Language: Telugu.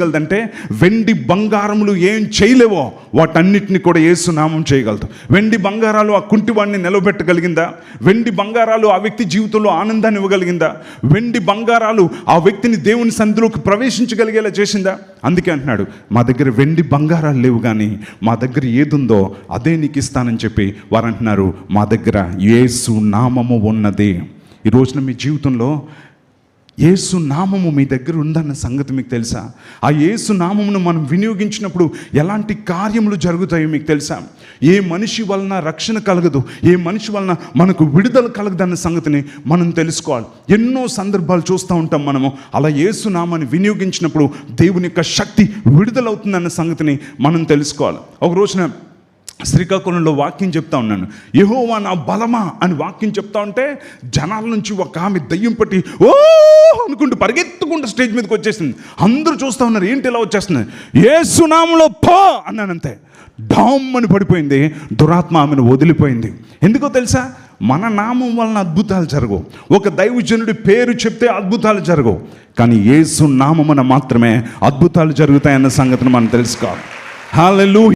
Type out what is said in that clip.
అంటే వెండి బంగారములు ఏం చేయలేవో వాటన్నిటిని కూడా యేసు నామం చేయగలదు. వెండి బంగారాలు ఆ కుంటివాడిని నిలబెట్టగలిగిందా? వెండి బంగారాలు ఆ వ్యక్తి జీవితంలో ఆనందాన్ని ఇవ్వగలిగిందా? వెండి బంగారాలు ఆ వ్యక్తిని దేవుని సన్నిధిలోకి ప్రవేశించగలిగేలా చేసిందా? అందుకే అంటున్నాడు, మా దగ్గర వెండి బంగారాలు లేవు, కానీ మా దగ్గర ఏదుందో అదే నీకు ఇస్తానని చెప్పి వారు అంటున్నారు, మా దగ్గర యేసు నామము ఉన్నది. ఈ రోజున మీ జీవితంలో యేసు నామము మీ దగ్గర ఉందన్న సంగతి మీకు తెలుసా? ఆ యేసు నామమును మనం వినియోగించినప్పుడు ఎలాంటి కార్యములు జరుగుతాయో మీకు తెలుసా? ఏ మనిషి వలన రక్షణ కలగదు, ఏ మనిషి వలన మనకు విడుదల కలగదన్న సంగతిని మనం తెలుసుకోవాలి. ఎన్నో సందర్భాలు చూస్తూ ఉంటాం మనము. అలా యేసు నామాన్ని వినియోగించినప్పుడు దేవుని యొక్క శక్తి విడుదలవుతుందన్న సంగతిని మనం తెలుసుకోవాలి. ఒక రోజున శ్రీకాకుళంలో వాక్యం చెప్తా ఉన్నాను. యెహోవా నా బలమా అని వాక్యం చెప్తా ఉంటే జనాల నుంచి ఒక ఆమె దయ్యం పట్టి ఓ అనుకుంటూ పరిగెత్తుకుంటూ స్టేజ్ మీదకి వచ్చేసింది. అందరూ చూస్తూ ఉన్నారు, ఏంటి ఇలా వచ్చేస్తుంది? యేసు నామములో పో అన్నానంతే, డామ్ అని పడిపోయింది. దురాత్మ ఆమెను వదిలిపోయింది. ఎందుకో తెలుసా? మన నామం వలన అద్భుతాలు జరగవు. ఒక దైవజనుడి పేరు చెప్తే అద్భుతాలు జరగవు, కానీ యేసు నామమున మాత్రమే అద్భుతాలు జరుగుతాయన్న సంగతిని మనం తెలుసుకోవాలి. హల్లెలూయా.